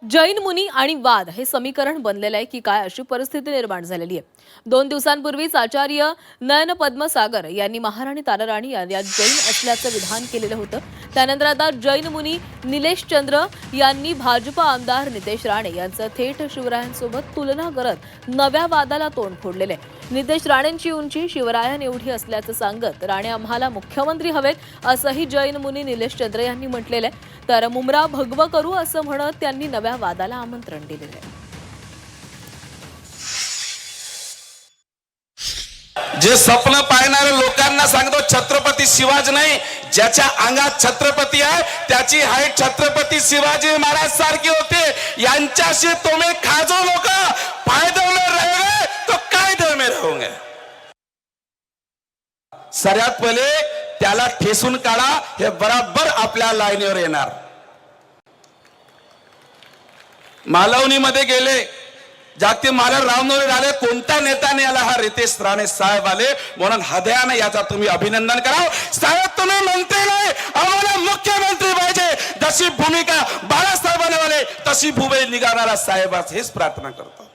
जैन मुनी आणि वाद हे समीकरण बनलेलं आहे की काय अशी परिस्थिती निर्माण झालेली आहे। 2 दिवसांपूर्वीच आचार्य नयन पद्मसागर यांनी महाराणी ताराराणी या जैन असल्याचं विधान केलेलं होतं। त्यानंतर आता जैन मुनी निलेश चंद्र यांनी भाजप आमदार नितेश राणे यांचं थेट शिवरायांसोबत तुलना करत नव्या वादाला तोंड फोडलेलं आहे। नितेश राणेंची उंची शिवरायांएवढी असल्याचं सांगत राणे आम्हाला मुख्यमंत्री हवेत असंही जैन मुनी निलेश चंद्र यांनी म्हटलेलं आहे। तर मुमरा भगव करू असं म्हणत त्यांनी नव्या वादाला आमंत्रण दिलेलं आहे। जे स्वप्न पाहणाऱ्या लोकांना सांगतो छत्रपती शिवाजी नाही, ज्याच्या अंगात छत्रपती आहे त्याची हाईट छत्रपती शिवाजी महाराज सारखी होते। यांच्याशी तुम्ही खाजो लोक फायदे में रहोगे तो कायदे में रहोगे। सगळ्यात पहिले त्याला ठेसून काढा, हे बराबर आपल्या लाईनीवर येणार। मालवणी मध्ये गेले, जागतिक महाराज रामनवमी झाले, कोणत्या नेत्याने आला? हा रितेश राणे साहेब आले, म्हणून हृदयाने याचा तुम्ही अभिनंदन करा। साहेब तुम्ही मंत्री नाही, आम्हाला मुख्यमंत्री पाहिजे। जशी भूमिका बाळासाहेबांनी वाले तशी भूमिका निघाणारा साहेब हेच प्रार्थना करतो।